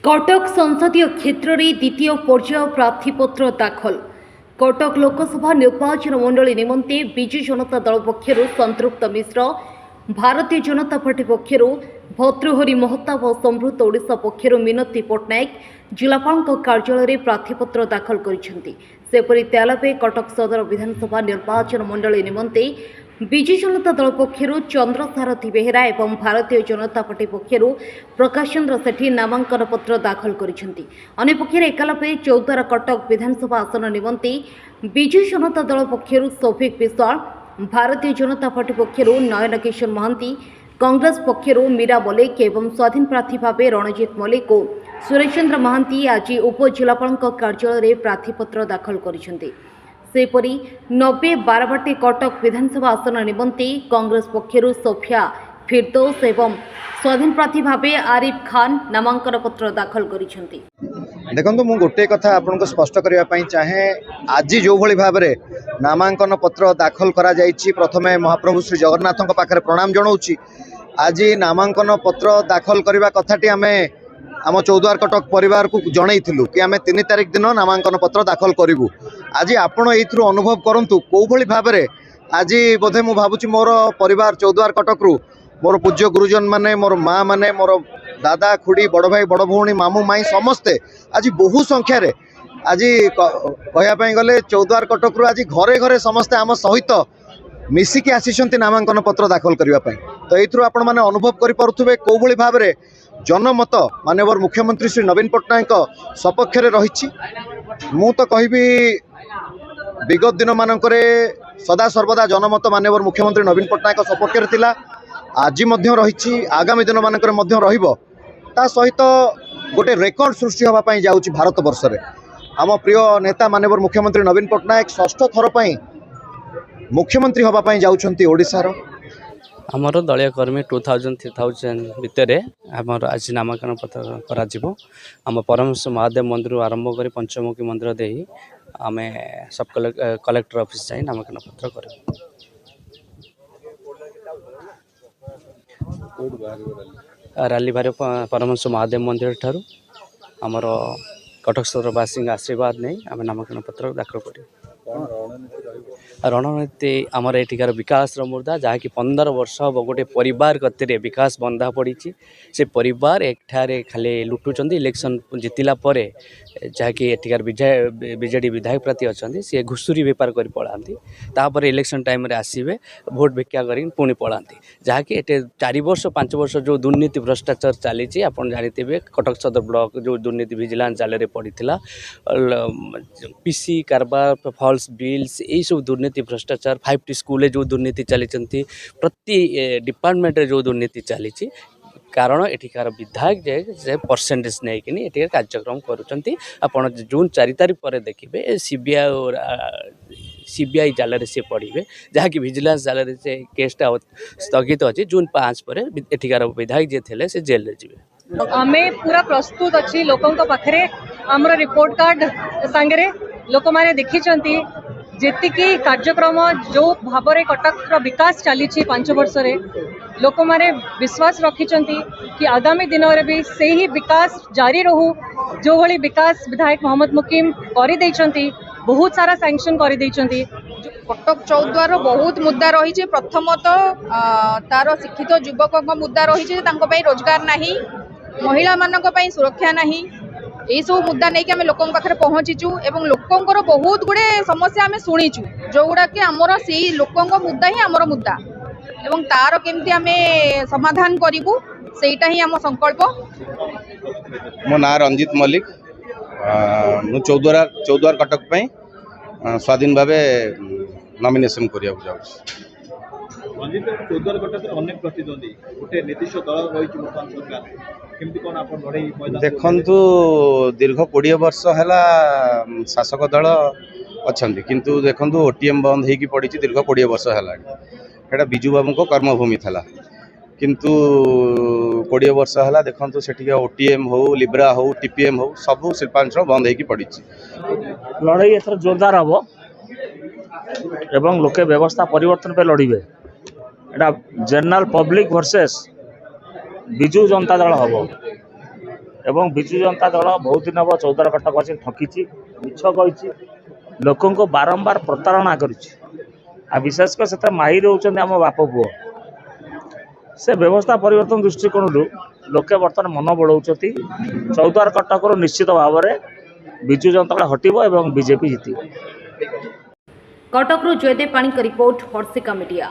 कटक संसदीय क्षेत्र में द्वितीय पर्याय प्रार्थीपत्र दाखल। कटक लोकसभा निर्वाचन मंडली निमंते विजु जनता दल पक्षर संतृप्त मिश्र, भारतीय जनता पार्टी पक्षर भर्तृहरि महताब और समृद्ध ओडिशा पक्षर मिनती पट्टनायक जिलापाल कार्यालय प्रार्थीपत्र दाखल करिसेपरि तेलबे कटक सदर विधानसभा निर्वाचन मंडली निमंते विजु जनता दल पक्षर चंद्रसारथी बेहेरा और भारतीय जनता पार्टी पक्षर प्रकाश चंद्र सेठी नामांकन पत्र दाखल करिसेंति। अन्यपक्षे एकालपे चौद्वार कटक विधानसभा आसन निमंते विजु जनता दल पक्षर सौभिक विश्वाल, भारतीय जनता पार्टी पक्षर नयन किशोर महांती, कांग्रेस पक्षर मीरा मल्लिक और स्वाधीन प्रार्थी भाव रणजित मल्लिक और सुरेश चंद्र महांती आज उपजिलापाल कार्यालय प्रार्थीपत्र दाखल करिसेंति। सेपरि 90 बारवाटी कटक विधानसभा आसन निमंते कांग्रेस पक्षर सोफिया फिरदौस एवं स्वाधीन प्रार्थी भाव आरिफ खान नामांकन पत्र दाखल करिसेंति। देखो मु गोटे कथा आपको स्पष्ट करने चाहे आज जो भली भाव में नामांकन पत्र दाखल करा जाइछि, प्रथमे महाप्रभु श्री जगन्नाथ पाखे प्रणाम जनाऊँगी। आज नामांकन पत्र दाखल करने कथाटी आम आम चौद्वार कटक परिवार को जनईलु कि आम 3 तारिख दिन नामांकन पत्र दाखल करूँ। आज आपण एथुरु अनुभव करंतु कौ भली भाव में आज बोधे मु भावुची मोर परिवार चौद्वार कटक रु मोर पूज्य गुरुजन माने, मोर माँ माने, मोर दादा खुड़ी, बड़ भाई बड़ भौणी, मामू माई समस्ते आज बहु संख्यार आज कहवाई गले चौद्वार कटक रु आज घरे घरे समस्ते आम सहित मिसिकी आसीचंती नामांकन पत्र दाखल करने। तो ये आपण मैंने अनुभव करें कौ भली भाव में जनमत माननीय मुख्यमंत्री श्री नवीन पट्टनायक सपक्ष रही। मु तो कहबी विगत दिन मानक सदा सर्वदा जनमत माननीय मुख्यमंत्री नवीन पट्टनायक सपक्ष थिला, आज रही, आगामी दिन मानक ता सहित गोटे रेकर्ड सृष्टि होगापाई जाऊँगी भारत वर्ष में। आम प्रिय नेता माननीय मुख्यमंत्री नवीन पट्टनायक षष्ठ थर पर मुख्यमंत्री होगापाई जाउछंती ओडिशार। आमर दलीय कर्मी 2000-3000 भितर आमर आज नामांकन पत्र करा जिवो। आम परमेश्वर महादेव मंदिर आरंभ कर पंचमुखी मंदिर दे आम सब कलेक्टर ऑफिस जाई नामांकन पत्र कर। रैली बाहर परमेश्वर महादेव मंदिर ठारू आमर कटक सदरवासी आशीर्वाद नहीं आम नामांकन पत्र दाखल कर। रणनीति आमर एठिकार विकास मुर्दा जहाँकि 15 वर्ष हम गोटे परिवार गति विकास बंधा पड़ी। से परिवार एठारे खाली लुटुंट इलेक्शन जितिला परे जहाँकि एठिकार बीजेडी विधायक प्रार्थी अच्छा सी घुषुरी बेपार कर पलांती, तापर इलेक्शन टाइम रे आसवे भोट भिक्षा कर पुणी पलांती। जहाँकि एटे 4 वर्ष 5 वर्ष जो दुर्नीति भ्रष्टाचार चली आप जानते कटक सदर ब्लॉक जो दुर्नीति विजिलेंस जाल पड़ी पीसी कारबार फॉल्स बिल्स यही सब दुर्नीति भ्रष्टाचार 5T स्कूल जो दुर्नीति चली प्रति डिपार्टमेंट जो दुर्नीति चली कारण एठिकार विधायक जे परसेंटेज नहीं कि एठिकार कार्यक्रम करुँच। आपड़ जून 4 तारीख पर देखिए सीबीआई जाल सी पढ़े जहाँकि विजिलेंस जाल से केसटा स्थगित अच्छी। जून 5 पर एठिकार विधायक जे थे से जेल रे जीवे। आमे पूरा प्रस्तुत अच्छी लोकों पाखे आमर रिपोर्ट कार्ड सांगे लोक मैंने देखी जेतिकी कार्यक्रम जो भाव में कटक विकास चली 5 वर्ष रे लोक मैंने विश्वास रखिंट कि आगामी दिन में भी से ही विकास जारी रहू। जो भली विकास विधायक मोहम्मद मुकीम कर बहुत सारा सैंक्शन कर कटक चौद्वार बहुत मुद्दा रही। प्रथमतः तार शिक्षित युवक मुद्दा रही रोजगार नहीं, महिला मानक पई सुरक्षा नहीं, यही सब मुद्दा नहीं कि आम लोकों पाखे पहुँचीचु एवं लोकंर बहुत गुड़े समस्या आम शुणीचु जो गुड़ा कि आमर से लोकों मुद्दा ही आमर मुद्दा एवं तार केमती आम समाधान करूँ सेटा ही आम संकल्प। मो ना रंजित मल्लिक, मु चौद्वार कटक पे स्वाधीन भाव नॉमिनेशन करिया जाउछि। चौद्वार कटक अनेक प्रतिद्वंदी गोटे निर्दिष्ट दल रही सरकार केमती कोन आपन लड़ाई मैदान देखंतु दीर्घ 20 वर्ष हैला शासक दल अछंती किंतु देखंतु ओटीएम बंद हेकी पड़ी दीर्घ 20 वर्ष हैला। एटा बिजू बाबू को कर्मभूमि था किंतु 20 वर्ष हैला देखंतु सेठी ओटीएम हो, लिब्रा हो, टीपीएम हो सब शिल्पांचल बंद हेकी पड़ी। लड़ाई एथर जोरदार हम एवं लोके व्यवस्था परिवर्तन पे लड़िबे। General public versus Biju Janata Dal हम ଏବଂ ବିଜୁ ଜନତା ଦଳ ବହୁତ ଦିନ ହେବ ଚୌଦ୍ୱାର କଟକ ଆସି ଠକିଛି, ମିଛ କହିଛି, ଲୋକଙ୍କୁ ବାରମ୍ବାର ପ୍ରତାରଣା କରିଛି। ଆଉ ବିଶେଷ କରି ସେଥିରେ ମାହିର ହେଉଛନ୍ତି ଆମ ବାପ ପୁଅ। ସେ ବ୍ୟବସ୍ଥା ପରିବର୍ତ୍ତନ ଦୃଷ୍ଟିକୋଣରୁ ଲୋକେ ବର୍ତ୍ତମାନ ମନ ବଳଉଛନ୍ତି। ଚୌଦ୍ୱାର କଟକରୁ ନିଶ୍ଚିତ ଭାବରେ ବିଜୁ ଜନତା ଦଳ ହଟିବ ଏବଂ ବିଜେପି ଜିତିବ। କଟକରୁ ଜୟଦେବ ପାଣିଙ୍କ ରିପୋର୍ଟ, ହର୍ଷିକା ମିଡିଆ।